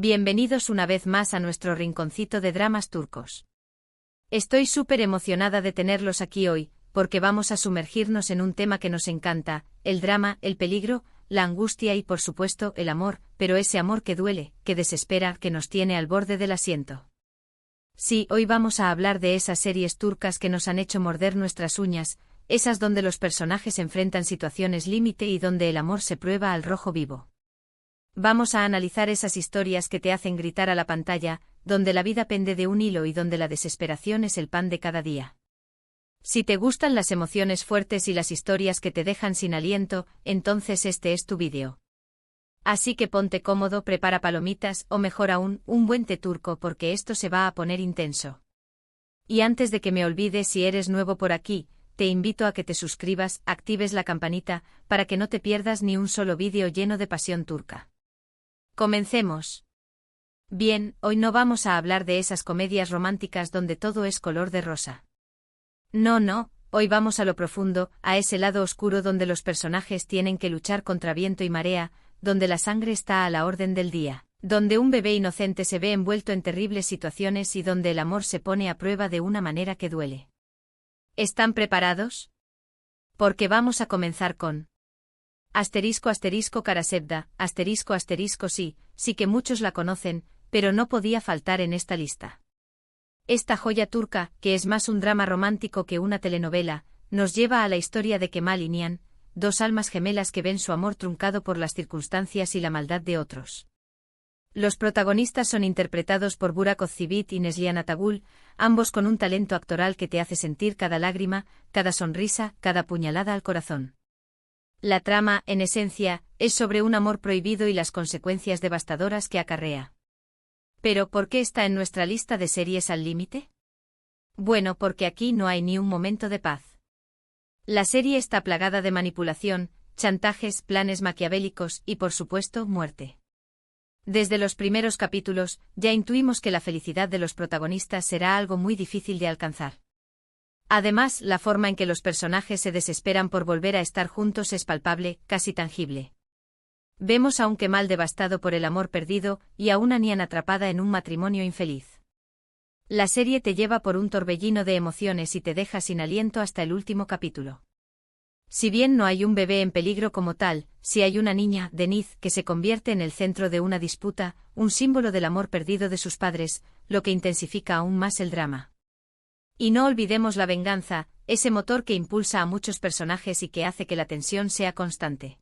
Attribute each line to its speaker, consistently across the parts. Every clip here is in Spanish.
Speaker 1: Bienvenidos una vez más a nuestro rinconcito de dramas turcos. Estoy súper emocionada de tenerlos aquí hoy, porque vamos a sumergirnos en un tema que nos encanta, el drama, el peligro, la angustia y por supuesto el amor, pero ese amor que duele, que desespera, que nos tiene al borde del asiento. Sí, hoy vamos a hablar de esas series turcas que nos han hecho morder nuestras uñas, esas donde los personajes enfrentan situaciones límite y donde el amor se prueba al rojo vivo. Vamos a analizar esas historias que te hacen gritar a la pantalla, donde la vida pende de un hilo y donde la desesperación es el pan de cada día. Si te gustan las emociones fuertes y las historias que te dejan sin aliento, entonces este es tu vídeo. Así que ponte cómodo, prepara palomitas o mejor aún, un buen té turco porque esto se va a poner intenso. Y antes de que me olvide, si eres nuevo por aquí, te invito a que te suscribas, actives la campanita, para que no te pierdas ni un solo vídeo lleno de pasión turca. Comencemos. Bien, hoy no vamos a hablar de esas comedias románticas donde todo es color de rosa. No, hoy vamos a lo profundo, a ese lado oscuro donde los personajes tienen que luchar contra viento y marea, donde la sangre está a la orden del día, donde un bebé inocente se ve envuelto en terribles situaciones y donde el amor se pone a prueba de una manera que duele. ¿Están preparados? Porque vamos a comenzar con Karasevda, sí que muchos la conocen, pero no podía faltar en esta lista. Esta joya turca, que es más un drama romántico que una telenovela, nos lleva a la historia de Kemal y Nihan, dos almas gemelas que ven su amor truncado por las circunstancias y la maldad de otros. Los protagonistas son interpretados por Burak Özçivit y Neslihan Atagul, ambos con un talento actoral que te hace sentir cada lágrima, cada sonrisa, cada puñalada al corazón. La trama, en esencia, es sobre un amor prohibido y las consecuencias devastadoras que acarrea. ¿Pero por qué está en nuestra lista de series al límite? Bueno, porque aquí no hay ni un momento de paz. La serie está plagada de manipulación, chantajes, planes maquiavélicos y, por supuesto, muerte. Desde los primeros capítulos, ya intuimos que la felicidad de los protagonistas será algo muy difícil de alcanzar. Además, la forma en que los personajes se desesperan por volver a estar juntos es palpable, casi tangible. Vemos a un Kemal devastado por el amor perdido y a una Nihan atrapada en un matrimonio infeliz. La serie te lleva por un torbellino de emociones y te deja sin aliento hasta el último capítulo. Si bien no hay un bebé en peligro como tal, sí hay una niña, Deniz, que se convierte en el centro de una disputa, un símbolo del amor perdido de sus padres, lo que intensifica aún más el drama. Y no olvidemos la venganza, ese motor que impulsa a muchos personajes y que hace que la tensión sea constante.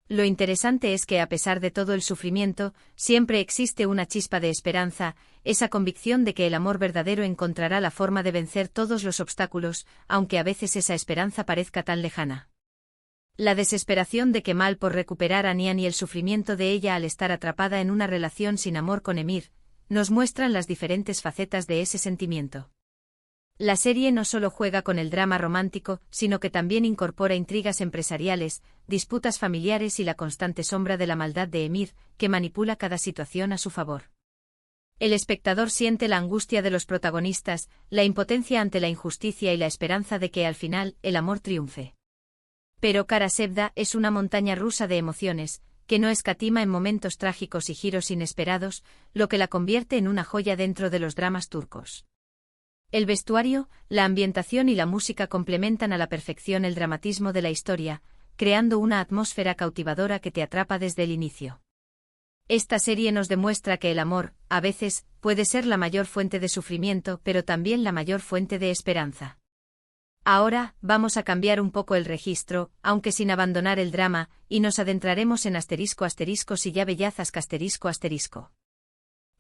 Speaker 1: Lo interesante es que a pesar de todo el sufrimiento, siempre existe una chispa de esperanza, esa convicción de que el amor verdadero encontrará la forma de vencer todos los obstáculos, aunque a veces esa esperanza parezca tan lejana. La desesperación de Kemal por recuperar a Nihan y el sufrimiento de ella al estar atrapada en una relación sin amor con Emir, nos muestran las diferentes facetas de ese sentimiento. La serie no solo juega con el drama romántico, sino que también incorpora intrigas empresariales, disputas familiares y la constante sombra de la maldad de Emir, que manipula cada situación a su favor. El espectador siente la angustia de los protagonistas, la impotencia ante la injusticia y la esperanza de que al final el amor triunfe. Pero Karasevda es una montaña rusa de emociones, que no escatima en momentos trágicos y giros inesperados, lo que la convierte en una joya dentro de los dramas turcos. El vestuario, la ambientación y la música complementan a la perfección el dramatismo de la historia, creando una atmósfera cautivadora que te atrapa desde el inicio. Esta serie nos demuestra que el amor, a veces, puede ser la mayor fuente de sufrimiento, pero también la mayor fuente de esperanza. Ahora, vamos a cambiar un poco el registro, aunque sin abandonar el drama, y nos adentraremos en Sillabellazas.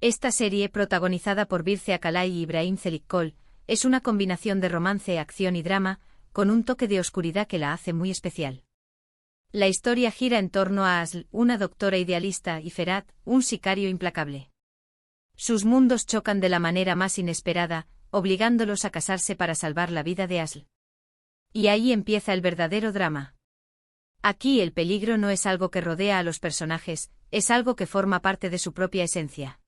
Speaker 1: Esta serie, protagonizada por Birce Akalay y Ibrahim Çelikkol, es una combinación de romance, acción y drama, con un toque de oscuridad que la hace muy especial. La historia gira en torno a Asl, una doctora idealista, y Ferhat, un sicario implacable. Sus mundos chocan de la manera más inesperada, obligándolos a casarse para salvar la vida de Asl. Y ahí empieza el verdadero drama. Aquí el peligro no es algo que rodea a los personajes, es algo que forma parte de su propia esencia.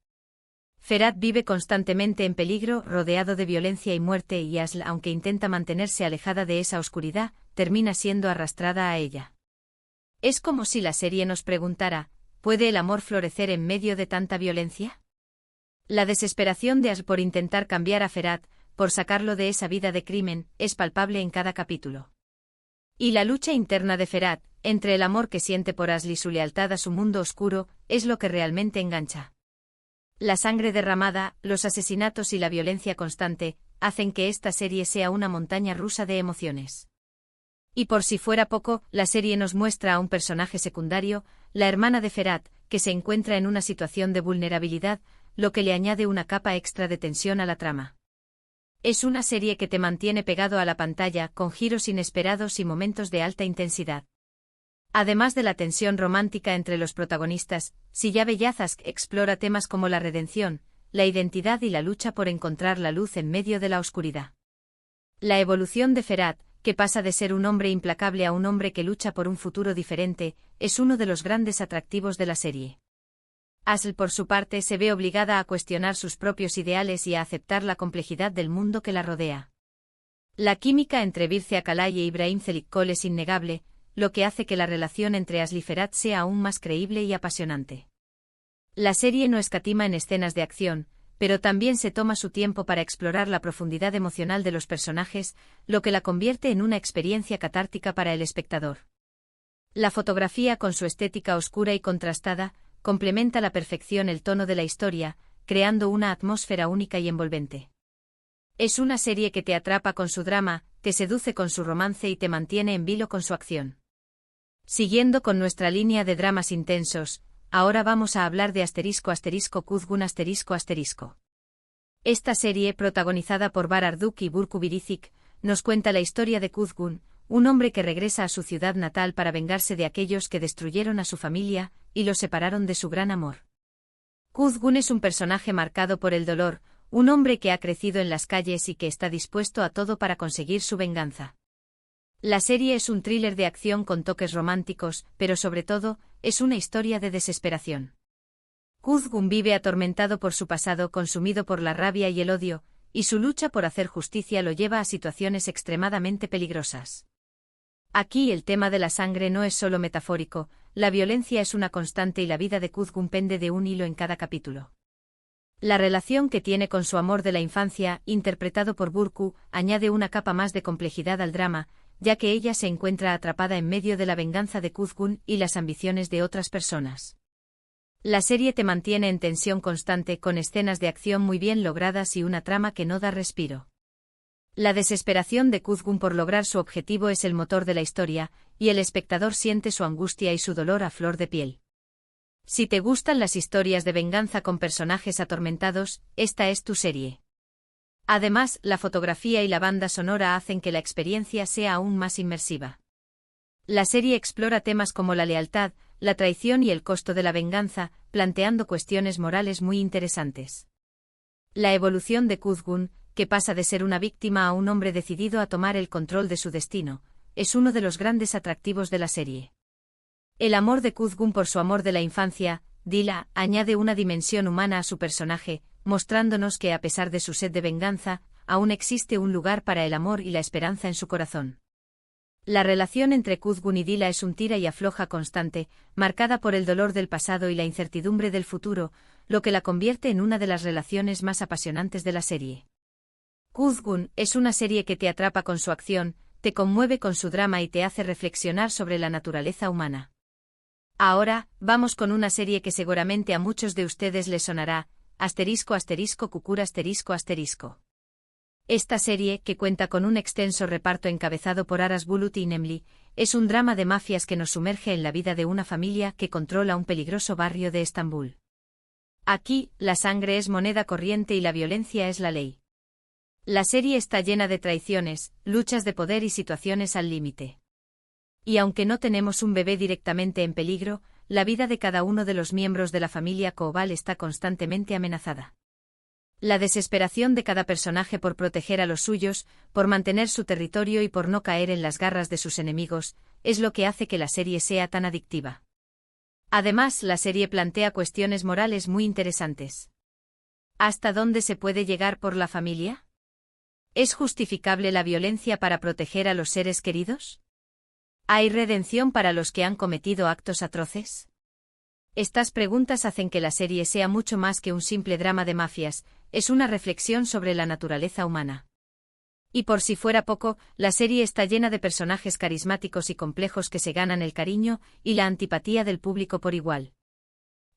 Speaker 1: Ferhat vive constantemente en peligro, rodeado de violencia y muerte, y Asl, aunque intenta mantenerse alejada de esa oscuridad, termina siendo arrastrada a ella. Es como si la serie nos preguntara, ¿puede el amor florecer en medio de tanta violencia? La desesperación de Ash por intentar cambiar a Ferhat, por sacarlo de esa vida de crimen, es palpable en cada capítulo. Y la lucha interna de Ferhat, entre el amor que siente por Ashley y su lealtad a su mundo oscuro, es lo que realmente engancha. La sangre derramada, los asesinatos y la violencia constante, hacen que esta serie sea una montaña rusa de emociones. Y por si fuera poco, la serie nos muestra a un personaje secundario, la hermana de Ferhat, que se encuentra en una situación de vulnerabilidad, lo que le añade una capa extra de tensión a la trama. Es una serie que te mantiene pegado a la pantalla, con giros inesperados y momentos de alta intensidad. Además de la tensión romántica entre los protagonistas, Siyabe Yazask explora temas como la redención, la identidad y la lucha por encontrar la luz en medio de la oscuridad. La evolución de Ferhat, que pasa de ser un hombre implacable a un hombre que lucha por un futuro diferente, es uno de los grandes atractivos de la serie. Ashl, por su parte, se ve obligada a cuestionar sus propios ideales y a aceptar la complejidad del mundo que la rodea. La química entre Birce Akalay e Ibrahim Zelikkol es innegable, lo que hace que la relación entre Ashl y Ferhat sea aún más creíble y apasionante. La serie no escatima en escenas de acción, pero también se toma su tiempo para explorar la profundidad emocional de los personajes, lo que la convierte en una experiencia catártica para el espectador. La fotografía, con su estética oscura y contrastada, complementa a la perfección el tono de la historia, creando una atmósfera única y envolvente. Es una serie que te atrapa con su drama, te seduce con su romance y te mantiene en vilo con su acción. Siguiendo con nuestra línea de dramas intensos, ahora vamos a hablar de **Kuzgun***. Esta serie, protagonizada por Barar Duk y Burcu Birizik, nos cuenta la historia de Kuzgun, un hombre que regresa a su ciudad natal para vengarse de aquellos que destruyeron a su familia y lo separaron de su gran amor. Kuzgun es un personaje marcado por el dolor, un hombre que ha crecido en las calles y que está dispuesto a todo para conseguir su venganza. La serie es un thriller de acción con toques románticos, pero sobre todo, es una historia de desesperación. Kuzgun vive atormentado por su pasado, consumido por la rabia y el odio, y su lucha por hacer justicia lo lleva a situaciones extremadamente peligrosas. Aquí el tema de la sangre no es solo metafórico, la violencia es una constante y la vida de Kuzgun pende de un hilo en cada capítulo. La relación que tiene con su amor de la infancia, interpretado por Burcu, añade una capa más de complejidad al drama, ya que ella se encuentra atrapada en medio de la venganza de Kuzgun y las ambiciones de otras personas. La serie te mantiene en tensión constante con escenas de acción muy bien logradas y una trama que no da respiro. La desesperación de Kuzgun por lograr su objetivo es el motor de la historia, y el espectador siente su angustia y su dolor a flor de piel. Si te gustan las historias de venganza con personajes atormentados, esta es tu serie. Además, la fotografía y la banda sonora hacen que la experiencia sea aún más inmersiva. La serie explora temas como la lealtad, la traición y el costo de la venganza, planteando cuestiones morales muy interesantes. La evolución de Kuzgun, que pasa de ser una víctima a un hombre decidido a tomar el control de su destino, es uno de los grandes atractivos de la serie. El amor de Kuzgun por su amor de la infancia, Dila, añade una dimensión humana a su personaje, mostrándonos que a pesar de su sed de venganza, aún existe un lugar para el amor y la esperanza en su corazón. La relación entre Kuzgun y Dila es un tira y afloja constante, marcada por el dolor del pasado y la incertidumbre del futuro, lo que la convierte en una de las relaciones más apasionantes de la serie. Kuzgun es una serie que te atrapa con su acción, te conmueve con su drama y te hace reflexionar sobre la naturaleza humana. Ahora, vamos con una serie que seguramente a muchos de ustedes les sonará, **Kukura***. Esta serie, que cuenta con un extenso reparto encabezado por Aras Bulut y Nemli, es un drama de mafias que nos sumerge en la vida de una familia que controla un peligroso barrio de Estambul. Aquí, la sangre es moneda corriente y la violencia es la ley. La serie está llena de traiciones, luchas de poder y situaciones al límite. Y aunque no tenemos un bebé directamente en peligro, la vida de cada uno de los miembros de la familia Koval está constantemente amenazada. La desesperación de cada personaje por proteger a los suyos, por mantener su territorio y por no caer en las garras de sus enemigos, es lo que hace que la serie sea tan adictiva. Además, la serie plantea cuestiones morales muy interesantes. ¿Hasta dónde se puede llegar por la familia? ¿Es justificable la violencia para proteger a los seres queridos? ¿Hay redención para los que han cometido actos atroces? Estas preguntas hacen que la serie sea mucho más que un simple drama de mafias, es una reflexión sobre la naturaleza humana. Y por si fuera poco, la serie está llena de personajes carismáticos y complejos que se ganan el cariño y la antipatía del público por igual.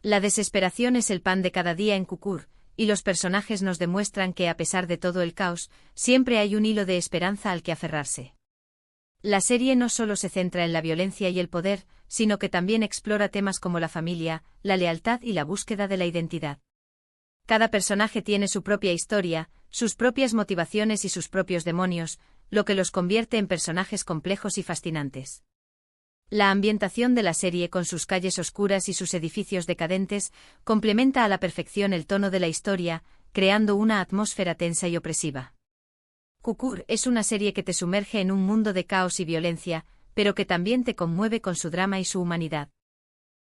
Speaker 1: La desesperación es el pan de cada día en Kukur, y los personajes nos demuestran que a pesar de todo el caos, siempre hay un hilo de esperanza al que aferrarse. La serie no solo se centra en la violencia y el poder, sino que también explora temas como la familia, la lealtad y la búsqueda de la identidad. Cada personaje tiene su propia historia, sus propias motivaciones y sus propios demonios, lo que los convierte en personajes complejos y fascinantes. La ambientación de la serie con sus calles oscuras y sus edificios decadentes complementa a la perfección el tono de la historia, creando una atmósfera tensa y opresiva. Kukur es una serie que te sumerge en un mundo de caos y violencia, pero que también te conmueve con su drama y su humanidad.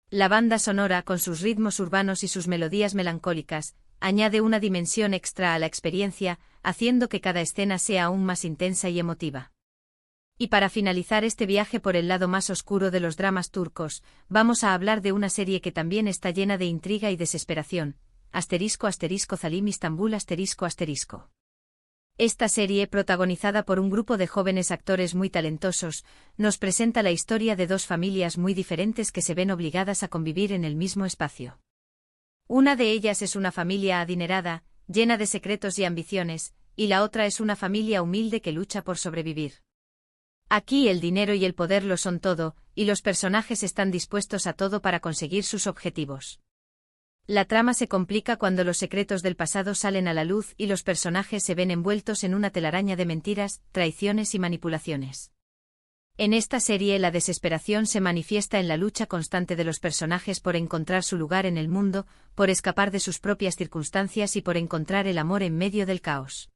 Speaker 1: La banda sonora, con sus ritmos urbanos y sus melodías melancólicas, añade una dimensión extra a la experiencia, haciendo que cada escena sea aún más intensa y emotiva. Y para finalizar este viaje por el lado más oscuro de los dramas turcos, vamos a hablar de una serie que también está llena de intriga y desesperación. **Zalim Istanbul**. Esta serie, protagonizada por un grupo de jóvenes actores muy talentosos, nos presenta la historia de dos familias muy diferentes que se ven obligadas a convivir en el mismo espacio. Una de ellas es una familia adinerada, llena de secretos y ambiciones, y la otra es una familia humilde que lucha por sobrevivir. Aquí el dinero y el poder lo son todo, y los personajes están dispuestos a todo para conseguir sus objetivos. La trama se complica cuando los secretos del pasado salen a la luz y los personajes se ven envueltos en una telaraña de mentiras, traiciones y manipulaciones. En esta serie la desesperación se manifiesta en la lucha constante de los personajes por encontrar su lugar en el mundo, por escapar de sus propias circunstancias y por encontrar el amor en medio del caos.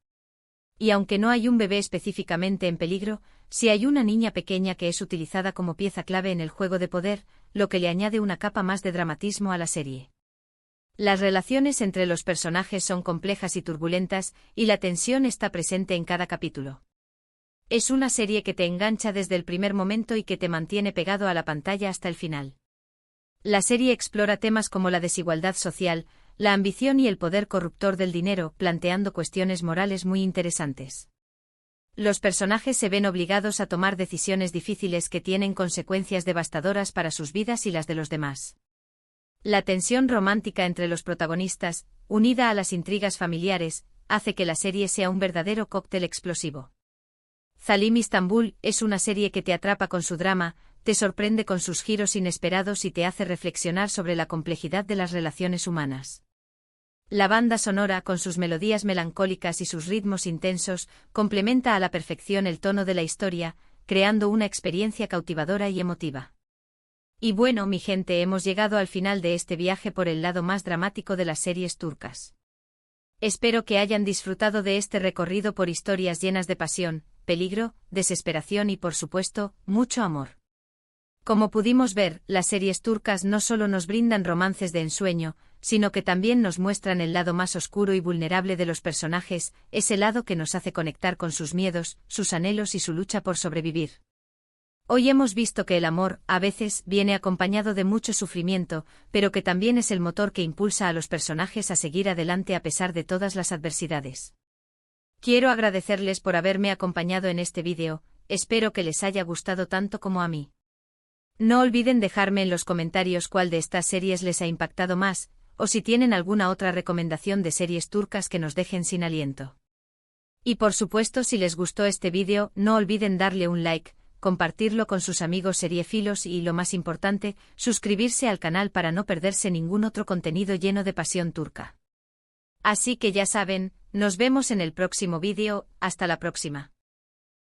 Speaker 1: Y aunque no hay un bebé específicamente en peligro, sí hay una niña pequeña que es utilizada como pieza clave en el juego de poder, lo que le añade una capa más de dramatismo a la serie. Las relaciones entre los personajes son complejas y turbulentas, y la tensión está presente en cada capítulo. Es una serie que te engancha desde el primer momento y que te mantiene pegado a la pantalla hasta el final. La serie explora temas como la desigualdad social, la ambición y el poder corruptor del dinero, planteando cuestiones morales muy interesantes. Los personajes se ven obligados a tomar decisiones difíciles que tienen consecuencias devastadoras para sus vidas y las de los demás. La tensión romántica entre los protagonistas, unida a las intrigas familiares, hace que la serie sea un verdadero cóctel explosivo. Zalim Istanbul es una serie que te atrapa con su drama, te sorprende con sus giros inesperados y te hace reflexionar sobre la complejidad de las relaciones humanas. La banda sonora, con sus melodías melancólicas y sus ritmos intensos, complementa a la perfección el tono de la historia, creando una experiencia cautivadora y emotiva. Y bueno, mi gente, hemos llegado al final de este viaje por el lado más dramático de las series turcas. Espero que hayan disfrutado de este recorrido por historias llenas de pasión, peligro, desesperación y, por supuesto, mucho amor. Como pudimos ver, las series turcas no solo nos brindan romances de ensueño, sino que también nos muestran el lado más oscuro y vulnerable de los personajes, ese lado que nos hace conectar con sus miedos, sus anhelos y su lucha por sobrevivir. Hoy hemos visto que el amor, a veces, viene acompañado de mucho sufrimiento, pero que también es el motor que impulsa a los personajes a seguir adelante a pesar de todas las adversidades. Quiero agradecerles por haberme acompañado en este vídeo, espero que les haya gustado tanto como a mí. No olviden dejarme en los comentarios cuál de estas series les ha impactado más, o si tienen alguna otra recomendación de series turcas que nos dejen sin aliento. Y por supuesto, si les gustó este vídeo, no olviden darle un like, compartirlo con sus amigos seriéfilos y, lo más importante, suscribirse al canal para no perderse ningún otro contenido lleno de pasión turca. Así que ya saben, nos vemos en el próximo vídeo, hasta la próxima.